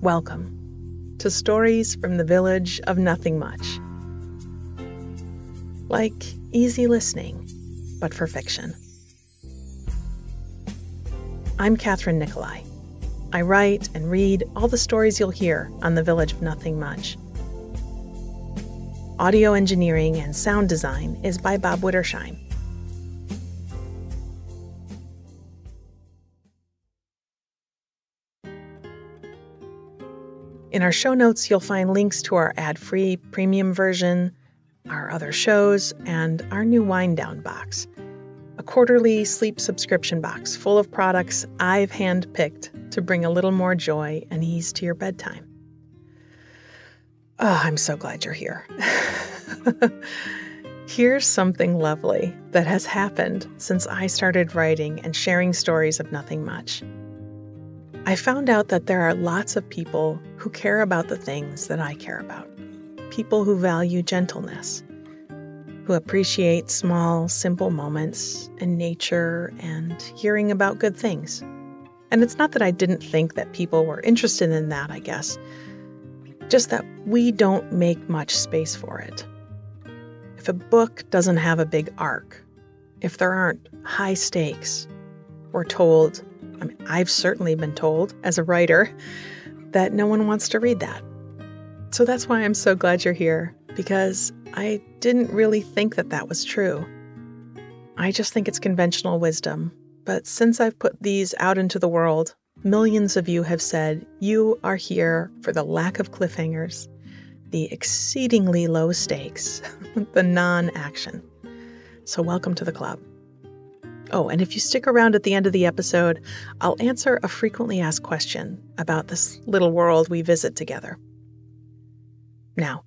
Welcome to Stories from the Village of Nothing Much. Like easy listening, but for fiction. I'm Kathryn Nicolai. I write and read all the stories you'll hear on the Village of Nothing Much. Audio engineering and sound design is by Bob Wittersheim. In our show notes, you'll find links to our ad-free premium version, our other shows, and our new wind-down box, a quarterly sleep subscription box full of products I've hand-picked to bring a little more joy and ease to your bedtime. Oh, I'm so glad you're here. Here's something lovely that has happened since I started writing and sharing stories of nothing much. I found out that there are lots of people who care about the things that I care about. People who value gentleness, who appreciate small, simple moments and nature and hearing about good things. And it's not that I didn't think that people were interested in that, I guess. Just that we don't make much space for it. If a book doesn't have a big arc, if there aren't high stakes, we're told, I've certainly been told as a writer, that no one wants to read that. So that's why I'm so glad you're here, because I didn't really think that that was true. I just think it's conventional wisdom. But since I've put these out into the world, millions of you have said you are here for the lack of cliffhangers, the exceedingly low stakes, the non-action. So welcome to the club. Oh, and if you stick around at the end of the episode, I'll answer a frequently asked question about this little world we visit together. Now,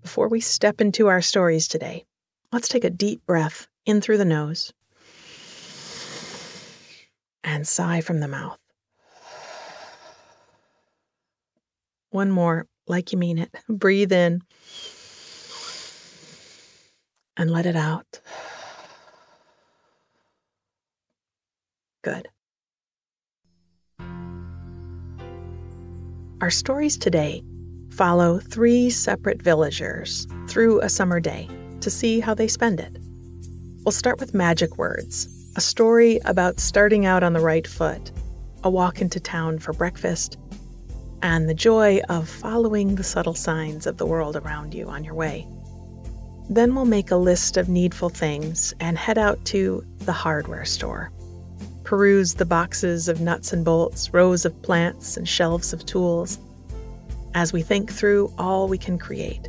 before we step into our stories today, let's take a deep breath in through the nose and sigh from the mouth. One more, like you mean it. Breathe in and let it out. Good. Our stories today follow 3 separate villagers through a summer day to see how they spend it. We'll start with Magic Words, a story about starting out on the right foot, a walk into town for breakfast, and the joy of following the subtle signs of the world around you on your way. Then we'll make a list of needful things and head out to the hardware store. Peruse the boxes of nuts and bolts, rows of plants, and shelves of tools, as we think through all we can create.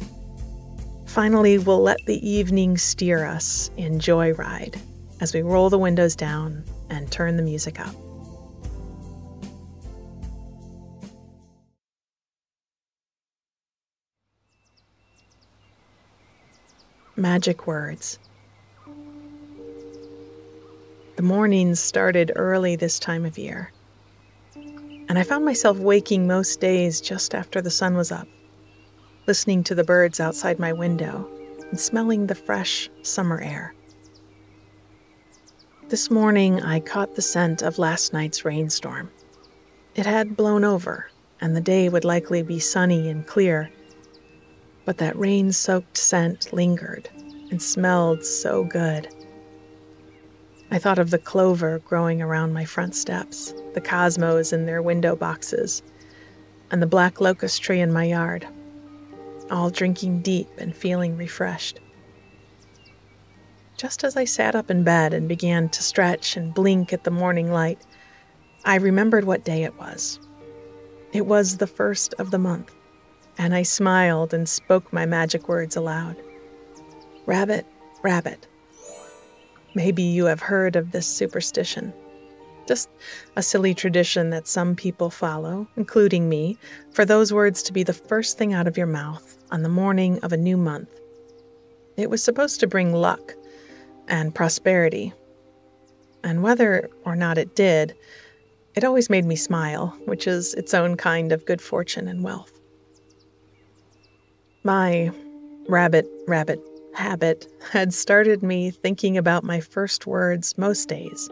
Finally, we'll let the evening steer us in joyride as we roll the windows down and turn the music up. Magic Words. The mornings started early this time of year, and I found myself waking most days just after the sun was up, listening to the birds outside my window and smelling the fresh summer air. This morning, I caught the scent of last night's rainstorm. It had blown over, and the day would likely be sunny and clear, but that rain-soaked scent lingered and smelled so good. I thought of the clover growing around my front steps, the cosmos in their window boxes, and the black locust tree in my yard, all drinking deep and feeling refreshed. Just as I sat up in bed and began to stretch and blink at the morning light, I remembered what day it was. It was the first of the month, and I smiled and spoke my magic words aloud. Rabbit, rabbit. Maybe you have heard of this superstition. Just a silly tradition that some people follow, including me, for those words to be the first thing out of your mouth on the morning of a new month. It was supposed to bring luck and prosperity. And whether or not it did, it always made me smile, which is its own kind of good fortune and wealth. My rabbit habit had started me thinking about my first words most days,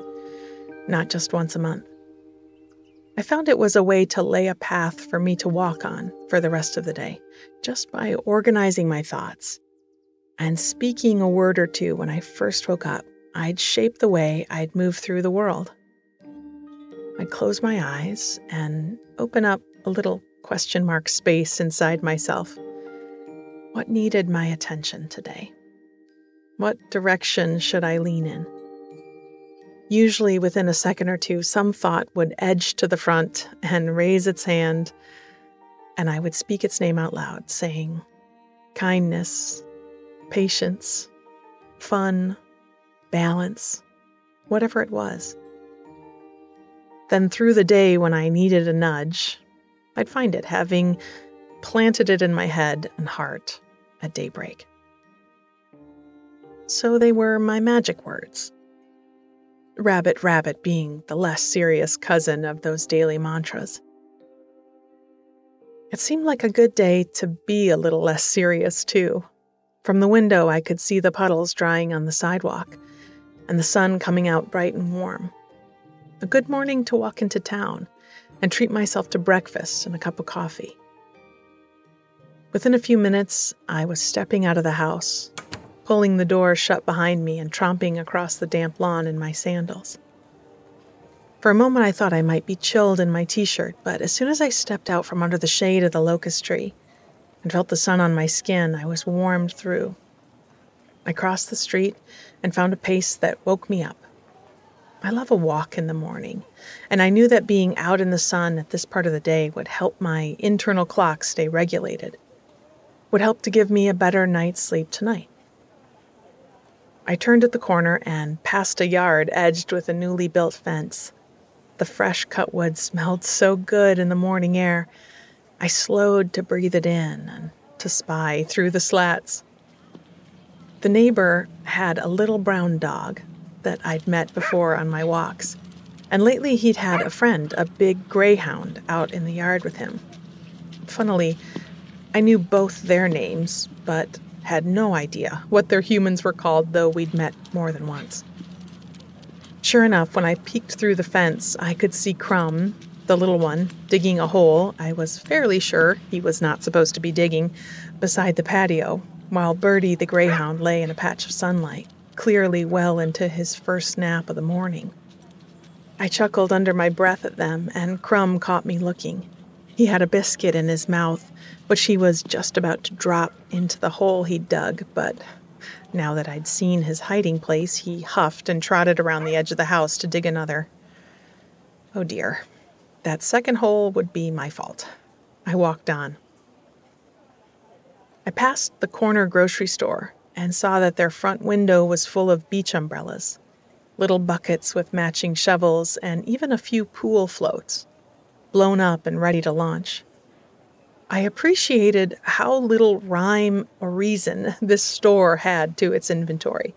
not just once a month. I found it was a way to lay a path for me to walk on for the rest of the day, just by organizing my thoughts. And speaking a word or two when I first woke up, I'd shape the way I'd move through the world. I'd close my eyes and open up a little question mark space inside myself. What needed my attention today? What direction should I lean in? Usually within a second or two, some thought would edge to the front and raise its hand, and I would speak its name out loud, saying, kindness, patience, fun, balance, whatever it was. Then through the day when I needed a nudge, I'd find it, having planted it in my head and heart at daybreak. So they were my magic words. Rabbit, rabbit being the less serious cousin of those daily mantras. It seemed like a good day to be a little less serious, too. From the window, I could see the puddles drying on the sidewalk, and the sun coming out bright and warm. A good morning to walk into town and treat myself to breakfast and a cup of coffee. Within a few minutes, I was stepping out of the house, pulling the door shut behind me and tromping across the damp lawn in my sandals. For a moment, I thought I might be chilled in my t-shirt, but as soon as I stepped out from under the shade of the locust tree and felt the sun on my skin, I was warmed through. I crossed the street and found a pace that woke me up. I love a walk in the morning, and I knew that being out in the sun at this part of the day would help my internal clock stay regulated, would help to give me a better night's sleep tonight. I turned at the corner and passed a yard edged with a newly built fence. The fresh cut wood smelled so good in the morning air. I slowed to breathe it in and to spy through the slats. The neighbor had a little brown dog that I'd met before on my walks, and lately he'd had a friend, a big greyhound, out in the yard with him. Funnily, I knew both their names, but had no idea what their humans were called, though we'd met more than once. Sure enough, when I peeked through the fence, I could see Crumb, the little one, digging a hole I was fairly sure he was not supposed to be digging, beside the patio, while Birdie the greyhound lay in a patch of sunlight, clearly well into his first nap of the morning. I chuckled under my breath at them, and Crumb caught me looking. He had a biscuit in his mouth, which he was just about to drop into the hole he'd dug, but now that I'd seen his hiding place, he huffed and trotted around the edge of the house to dig another. Oh dear, that second hole would be my fault. I walked on. I passed the corner grocery store and saw that their front window was full of beach umbrellas, little buckets with matching shovels, and even a few pool floats, blown up and ready to launch. I appreciated how little rhyme or reason this store had to its inventory.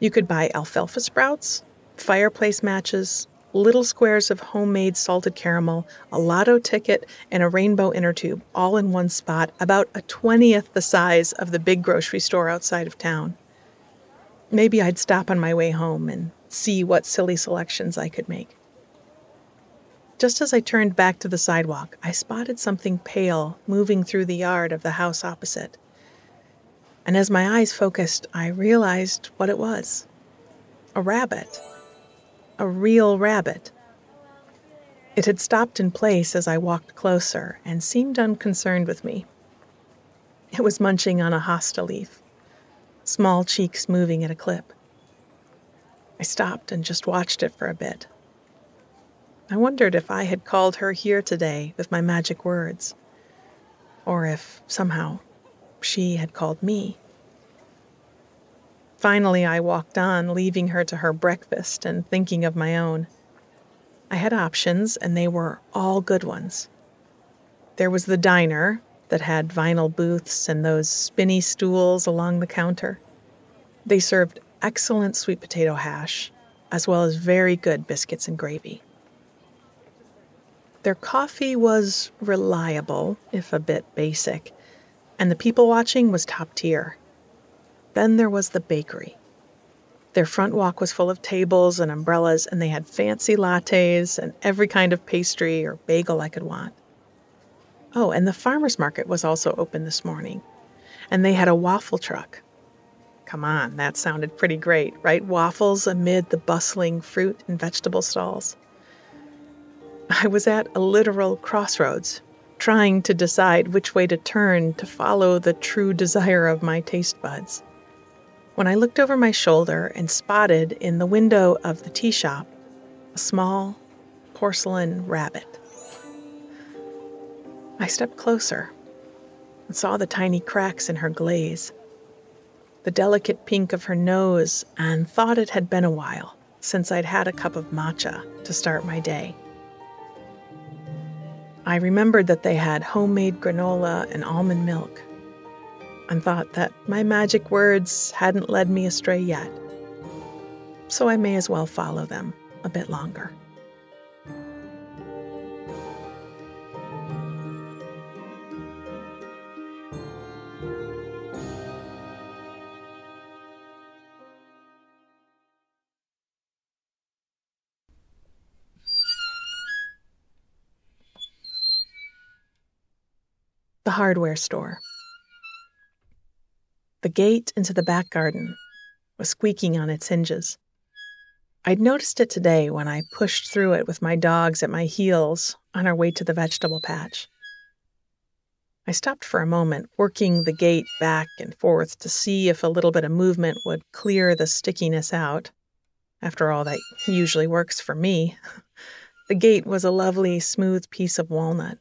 You could buy alfalfa sprouts, fireplace matches, little squares of homemade salted caramel, a lotto ticket, and a rainbow inner tube, all in one spot, about a 20th the size of the big grocery store outside of town. Maybe I'd stop on my way home and see what silly selections I could make. Just as I turned back to the sidewalk, I spotted something pale moving through the yard of the house opposite. And as my eyes focused, I realized what it was. A rabbit. A real rabbit. It had stopped in place as I walked closer and seemed unconcerned with me. It was munching on a hosta leaf, small cheeks moving at a clip. I stopped and just watched it for a bit. I wondered if I had called her here today with my magic words, or if, somehow, she had called me. Finally, I walked on, leaving her to her breakfast and thinking of my own. I had options, and they were all good ones. There was the diner that had vinyl booths and those spinny stools along the counter. They served excellent sweet potato hash, as well as very good biscuits and gravy. Their coffee was reliable, if a bit basic, and the people watching was top tier. Then there was the bakery. Their front walk was full of tables and umbrellas, and they had fancy lattes and every kind of pastry or bagel I could want. Oh, and the farmer's market was also open this morning, and they had a waffle truck. Come on, that sounded pretty great, right? Waffles amid the bustling fruit and vegetable stalls. I was at a literal crossroads, trying to decide which way to turn to follow the true desire of my taste buds, when I looked over my shoulder and spotted in the window of the tea shop a small porcelain rabbit. I stepped closer and saw the tiny cracks in her glaze, the delicate pink of her nose, and thought it had been a while since I'd had a cup of matcha to start my day. I remembered that they had homemade granola and almond milk, and thought that my magic words hadn't led me astray yet, so I may as well follow them a bit longer. The hardware store. The gate into the back garden was squeaking on its hinges. I'd noticed it today when I pushed through it with my dogs at my heels on our way to the vegetable patch. I stopped for a moment, working the gate back and forth to see if a little bit of movement would clear the stickiness out. After all, that usually works for me. The gate was a lovely, smooth piece of walnut.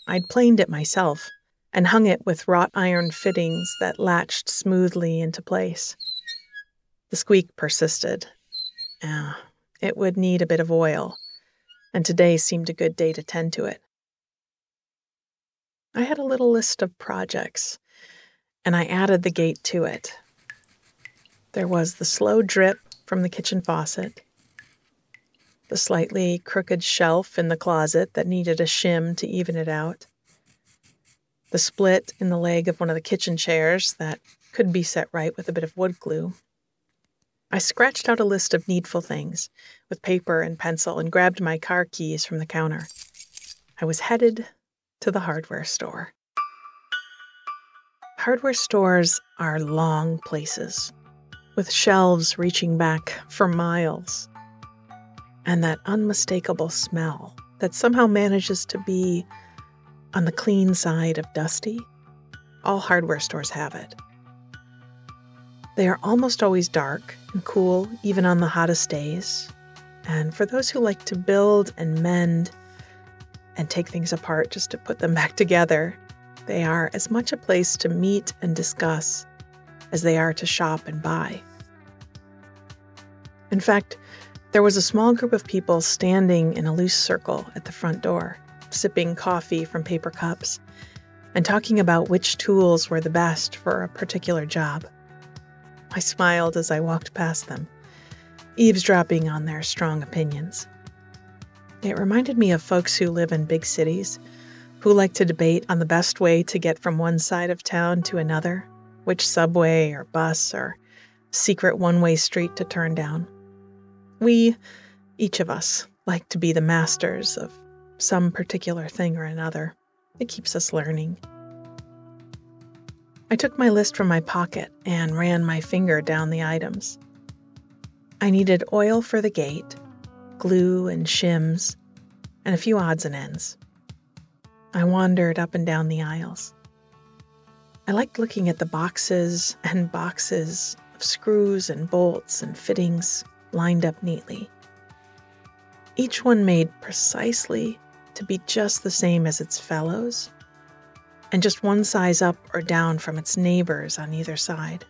I'd planed it myself and hung it with wrought iron fittings that latched smoothly into place. The squeak persisted. It would need a bit of oil, and today seemed a good day to tend to it. I had a little list of projects, and I added the gate to it. There was the slow drip from the kitchen faucet, the slightly crooked shelf in the closet that needed a shim to even it out, the split in the leg of one of the kitchen chairs that could be set right with a bit of wood glue. I scratched out a list of needful things with paper and pencil and grabbed my car keys from the counter. I was headed to the hardware store. Hardware stores are long places, with shelves reaching back for miles, and that unmistakable smell that somehow manages to be on the clean side of dusty. All hardware stores have it. They are almost always dark and cool, even on the hottest days. And for those who like to build and mend and take things apart just to put them back together, they are as much a place to meet and discuss as they are to shop and buy. In fact, there was a small group of people standing in a loose circle at the front door, sipping coffee from paper cups and talking about which tools were the best for a particular job. I smiled as I walked past them, eavesdropping on their strong opinions. It reminded me of folks who live in big cities, who like to debate on the best way to get from one side of town to another, which subway or bus or secret one-way street to turn down. We, each of us, like to be the masters of some particular thing or another. It keeps us learning. I took my list from my pocket and ran my finger down the items. I needed oil for the gate, glue and shims, and a few odds and ends. I wandered up and down the aisles. I liked looking at the boxes and boxes of screws and bolts and fittings lined up neatly. Each one made precisely to be just the same as its fellows, and just one size up or down from its neighbors on either side.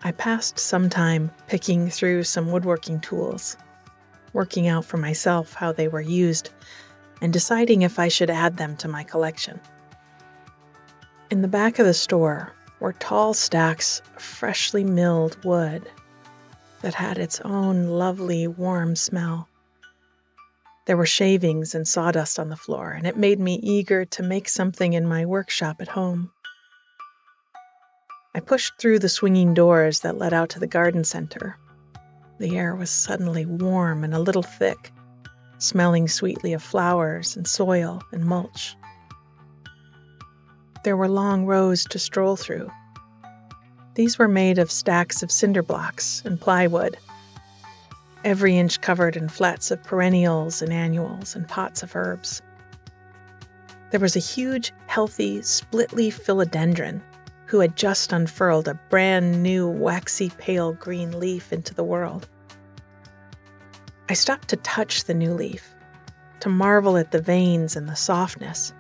I passed some time picking through some woodworking tools, working out for myself how they were used, and deciding if I should add them to my collection. In the back of the store were tall stacks of freshly milled wood that had its own lovely, warm smell. There were shavings and sawdust on the floor, and it made me eager to make something in my workshop at home. I pushed through the swinging doors that led out to the garden center. The air was suddenly warm and a little thick, smelling sweetly of flowers and soil and mulch. There were long rows to stroll through. These were made of stacks of cinder blocks and plywood, every inch covered in flats of perennials and annuals and pots of herbs. There was a huge, healthy, split-leaf philodendron who had just unfurled a brand new, waxy, pale green leaf into the world. I stopped to touch the new leaf, to marvel at the veins and the softness.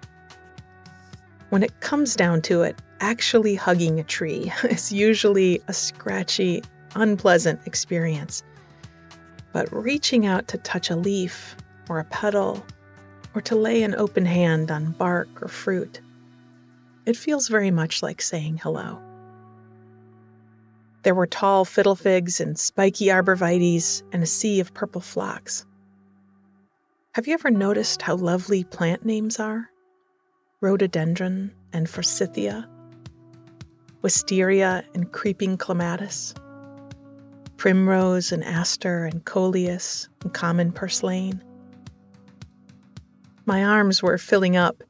When it comes down to it, actually hugging a tree is usually a scratchy, unpleasant experience. But reaching out to touch a leaf or a petal, or to lay an open hand on bark or fruit, it feels very much like saying hello. There were tall fiddle figs and spiky arborvitaes and a sea of purple phlox. Have you ever noticed how lovely plant names are? Rhododendron and forsythia, wisteria and creeping clematis, primrose and aster and coleus and common purslane. My arms were filling up,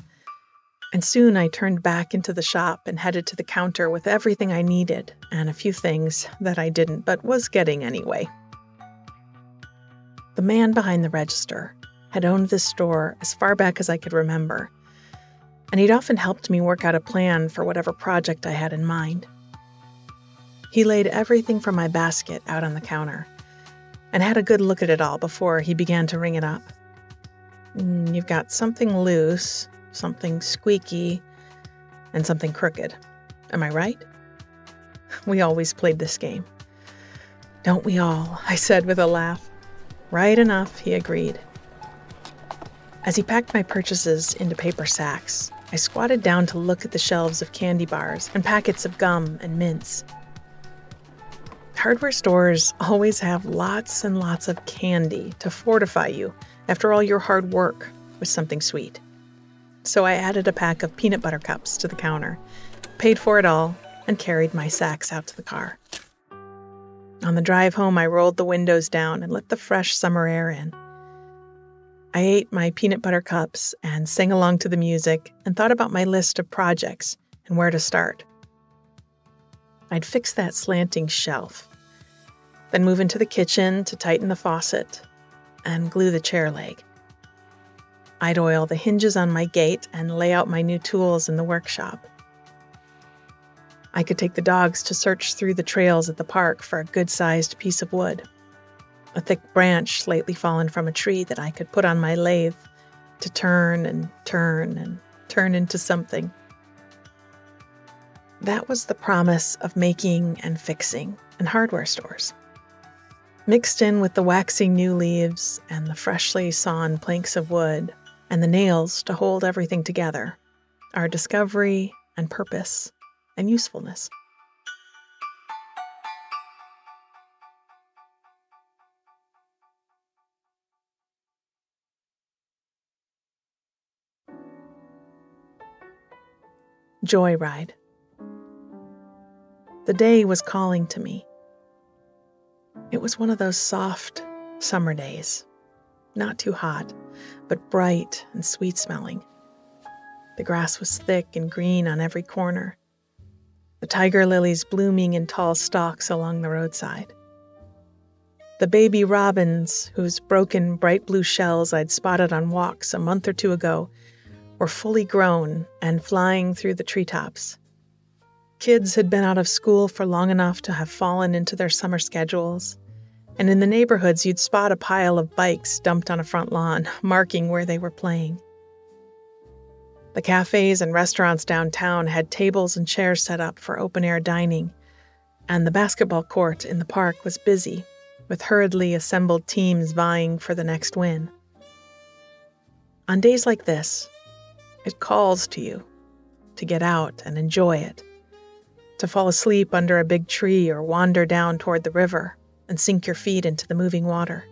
and soon I turned back into the shop and headed to the counter with everything I needed and a few things that I didn't but was getting anyway. The man behind the register had owned this store as far back as I could remember, and he'd often helped me work out a plan for whatever project I had in mind. He laid everything from my basket out on the counter and had a good look at it all before he began to ring it up. You've got something loose, something squeaky, and something crooked. Am I right? We always played this game. Don't we all? I said with a laugh. Right enough, he agreed. As he packed my purchases into paper sacks, I squatted down to look at the shelves of candy bars and packets of gum and mints. Hardware stores always have lots and lots of candy to fortify you after all your hard work with something sweet. So I added a pack of peanut butter cups to the counter, paid for it all, and carried my sacks out to the car. On the drive home, I rolled the windows down and let the fresh summer air in. I ate my peanut butter cups and sang along to the music and thought about my list of projects and where to start. I'd fix that slanting shelf, then move into the kitchen to tighten the faucet and glue the chair leg. I'd oil the hinges on my gate and lay out my new tools in the workshop. I could take the dogs to search through the trails at the park for a good-sized piece of wood, a thick branch lately fallen from a tree that I could put on my lathe to turn and turn and turn into something. That was the promise of making and fixing in hardware stores. Mixed in with the waxing new leaves and the freshly sawn planks of wood and the nails to hold everything together, are discovery and purpose and usefulness. Joyride. The day was calling to me. It was one of those soft summer days, not too hot, but bright and sweet-smelling. The grass was thick and green on every corner, the tiger lilies blooming in tall stalks along the roadside. The baby robins, whose broken bright blue shells I'd spotted on walks a month or two ago, were fully grown and flying through the treetops. Kids had been out of school for long enough to have fallen into their summer schedules, and in the neighborhoods you'd spot a pile of bikes dumped on a front lawn, marking where they were playing. The cafes and restaurants downtown had tables and chairs set up for open-air dining, and the basketball court in the park was busy, with hurriedly assembled teams vying for the next win. On days like this, it calls to you to get out and enjoy it, to fall asleep under a big tree or wander down toward the river and sink your feet into the moving water.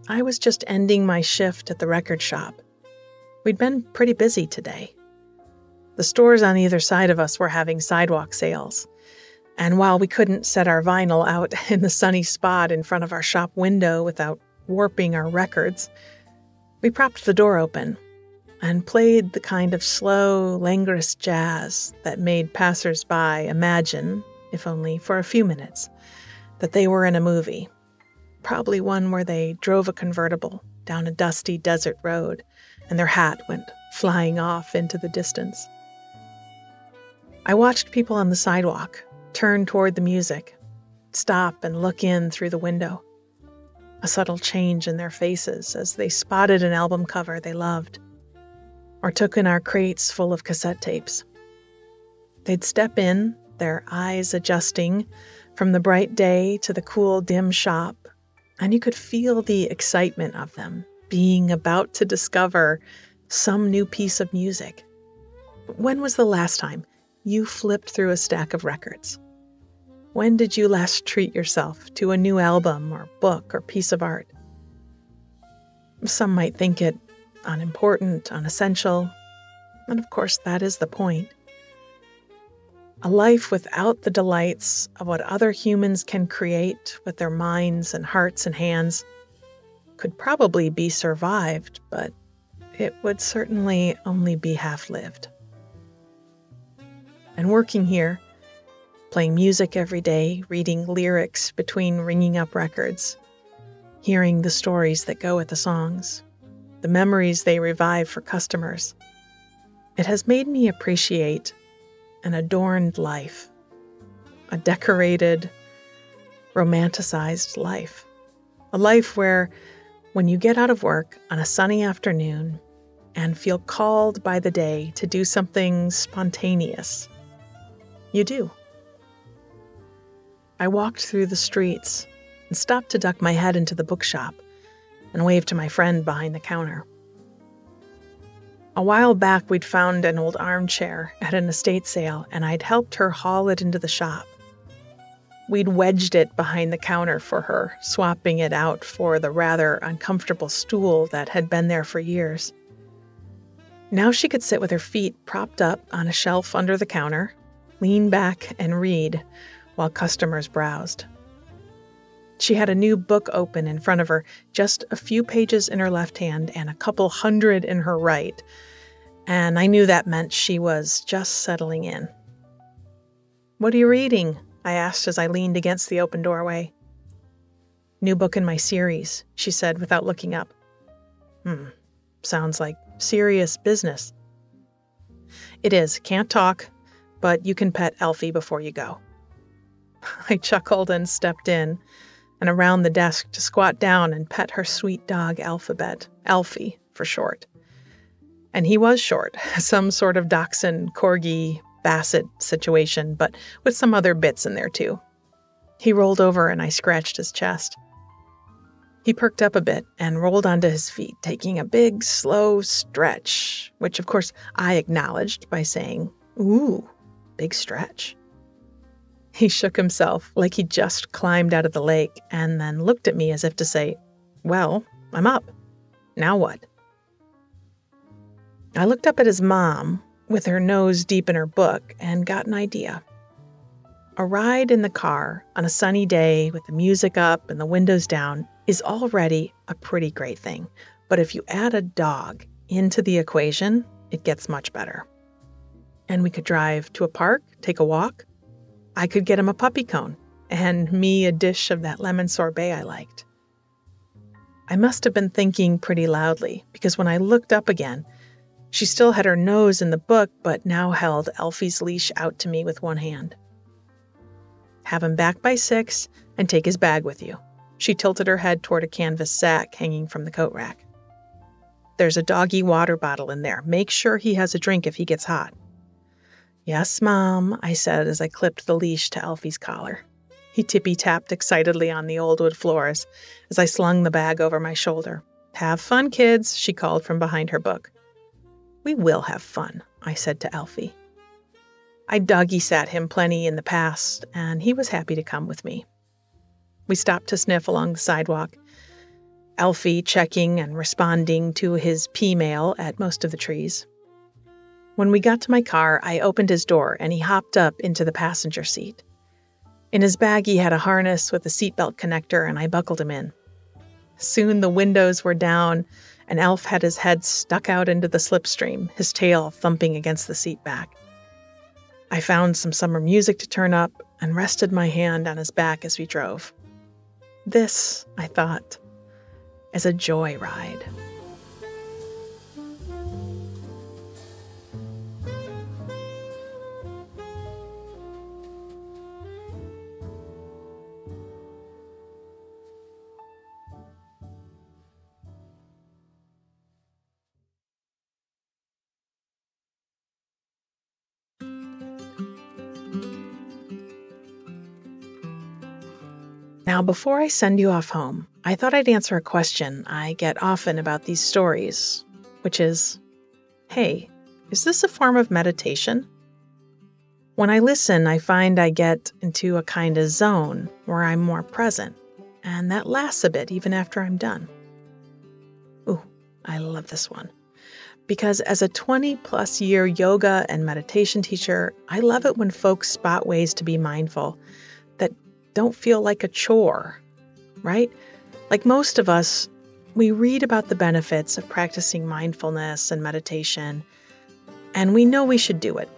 I was just ending my shift at the record shop. We'd been pretty busy today. The stores on either side of us were having sidewalk sales. And while we couldn't set our vinyl out in the sunny spot in front of our shop window without warping our records, we propped the door open and played the kind of slow, languorous jazz that made passers-by imagine, if only for a few minutes, that they were in a movie, probably one where they drove a convertible down a dusty desert road and their hat went flying off into the distance. I watched people on the sidewalk turn toward the music, stop and look in through the window, a subtle change in their faces as they spotted an album cover they loved, or took in our crates full of cassette tapes. They'd step in, their eyes adjusting from the bright day to the cool, dim shop, and you could feel the excitement of them being about to discover some new piece of music. When was the last time you flipped through a stack of records? When did you last treat yourself to a new album or book or piece of art? Some might think it unimportant, unessential, and of course that is the point. A life without the delights of what other humans can create with their minds and hearts and hands could probably be survived, but it would certainly only be half-lived. And working here, playing music every day, reading lyrics between ringing up records, hearing the stories that go with the songs, the memories they revive for customers, it has made me appreciate an adorned life, a decorated, romanticized life, a life where when you get out of work on a sunny afternoon and feel called by the day to do something spontaneous, you do. I walked through the streets and stopped to duck my head into the bookshop and wave to my friend behind the counter. A while back, we'd found an old armchair at an estate sale, and I'd helped her haul it into the shop. We'd wedged it behind the counter for her, swapping it out for the rather uncomfortable stool that had been there for years. Now she could sit with her feet propped up on a shelf under the counter, lean back and read while customers browsed. She had a new book open in front of her, just a few pages in her left hand and a couple hundred in her right, and I knew that meant she was just settling in. "What are you reading?" I asked as I leaned against the open doorway. "New book in my series," she said without looking up. Sounds like serious business." "It is. Can't talk, but you can pet Elfie before you go." I chuckled and stepped in and around the desk to squat down and pet her sweet dog Alphabet, Elfie for short. And he was short, some sort of dachshund, corgi, basset situation, but with some other bits in there too. He rolled over and I scratched his chest. He perked up a bit and rolled onto his feet, taking a big, slow stretch, which of course I acknowledged by saying, "Ooh, big stretch." He shook himself like he'd just climbed out of the lake and then looked at me as if to say, "Well, I'm up. Now what?" I looked up at his mom with her nose deep in her book and got an idea. A ride in the car on a sunny day with the music up and the windows down is already a pretty great thing. But if you add a dog into the equation, it gets much better. And we could drive to a park, take a walk. I could get him a puppy cone, and me a dish of that lemon sorbet I liked. I must have been thinking pretty loudly, because when I looked up again, she still had her nose in the book, but now held Elfie's leash out to me with one hand. "Have him back by 6 and take his bag with you." She tilted her head toward a canvas sack hanging from the coat rack. "There's a doggy water bottle in there. Make sure he has a drink if he gets hot." "Yes, Mom," I said as I clipped the leash to Elfie's collar. He tippy-tapped excitedly on the old wood floors as I slung the bag over my shoulder. "Have fun, kids," she called from behind her book. "We will have fun," I said to Elfie. I doggy-sat him plenty in the past, and he was happy to come with me. We stopped to sniff along the sidewalk, Elfie checking and responding to his P-mail at most of the trees. When we got to my car, I opened his door and he hopped up into the passenger seat. In his bag, he had a harness with a seatbelt connector, and I buckled him in. Soon the windows were down, and Elf had his head stuck out into the slipstream, his tail thumping against the seat back. I found some summer music to turn up and rested my hand on his back as we drove. This, I thought, is a joy ride. Now, before I send you off home, I thought I'd answer a question I get often about these stories, which is, hey, is this a form of meditation? When I listen, I find I get into a kind of zone where I'm more present, and that lasts a bit even after I'm done. Ooh, I love this one. Because as a 20-plus year yoga and meditation teacher, I love it when folks spot ways to be mindful that don't feel like a chore, right? Like most of us, we read about the benefits of practicing mindfulness and meditation, and we know we should do it.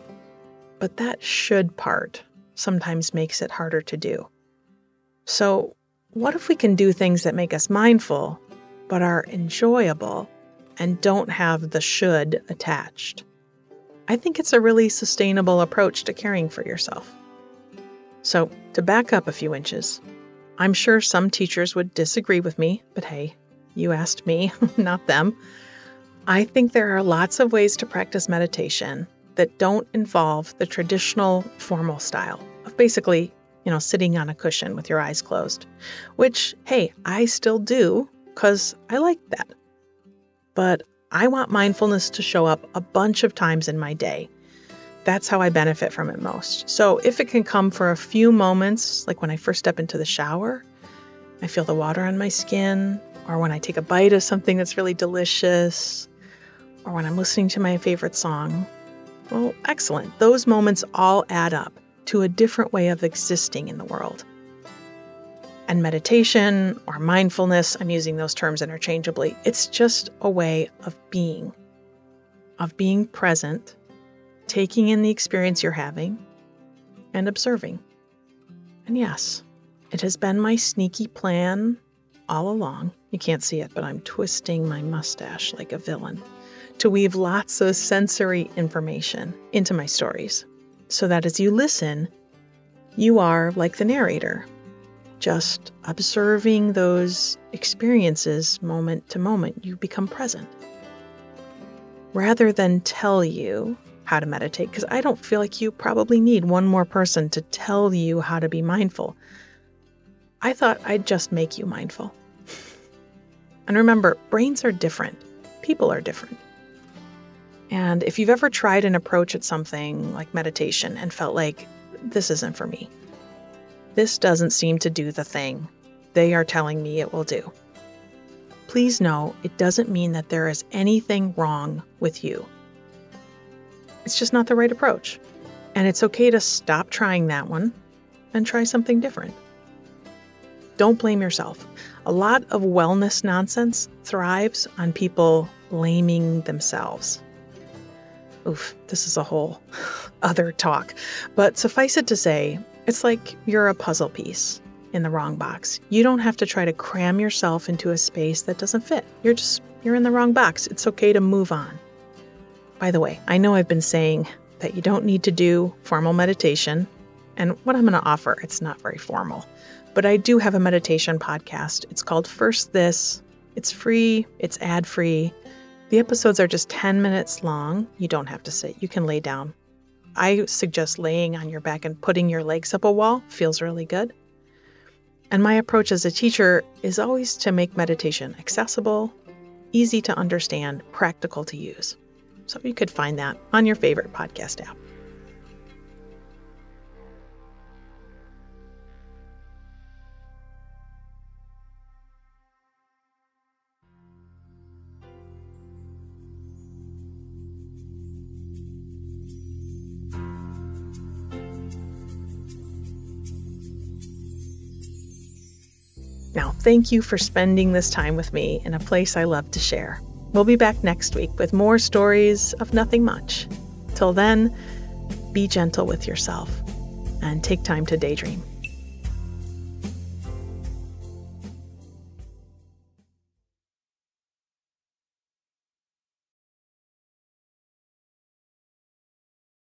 But that should part sometimes makes it harder to do. So what if we can do things that make us mindful, but are enjoyable and don't have the should attached? I think it's a really sustainable approach to caring for yourself. So, to back up a few inches, I'm sure some teachers would disagree with me, but hey, you asked me, not them. I think there are lots of ways to practice meditation that don't involve the traditional formal style of basically, sitting on a cushion with your eyes closed, which, hey, I still do because I like that. But I want mindfulness to show up a bunch of times in my day. That's how I benefit from it most. So if it can come for a few moments, like when I first step into the shower, I feel the water on my skin, or when I take a bite of something that's really delicious, or when I'm listening to my favorite song, well, excellent. Those moments all add up to a different way of existing in the world. And meditation or mindfulness, I'm using those terms interchangeably, it's just a way of being present, taking in the experience you're having, and observing. And yes, it has been my sneaky plan all along. You can't see it, but I'm twisting my mustache like a villain to weave lots of sensory information into my stories, so that as you listen, you are like the narrator, just observing those experiences moment to moment. You become present. Rather than tell you how to meditate, because I don't feel like you probably need one more person to tell you how to be mindful. I thought I'd just make you mindful. And remember, brains are different. People are different. And if you've ever tried an approach at something like meditation and felt like, this isn't for me, this doesn't seem to do the thing they are telling me it will do, please know it doesn't mean that there is anything wrong with you. It's just not the right approach. And it's okay to stop trying that one and try something different. Don't blame yourself. A lot of wellness nonsense thrives on people blaming themselves. Oof, this is a whole other talk. But suffice it to say, it's like you're a puzzle piece in the wrong box. You don't have to try to cram yourself into a space that doesn't fit. You're in the wrong box. It's okay to move on. By the way, I know I've been saying that you don't need to do formal meditation, and what I'm going to offer, it's not very formal, but I do have a meditation podcast. It's called First This. It's free. It's ad-free. The episodes are just 10 minutes long. You don't have to sit. You can lay down. I suggest laying on your back and putting your legs up a wall. Feels really good. And my approach as a teacher is always to make meditation accessible, easy to understand, practical to use. So you could find that on your favorite podcast app. Now, thank you for spending this time with me in a place I love to share. We'll be back next week with more stories of nothing much. Till then, be gentle with yourself and take time to daydream.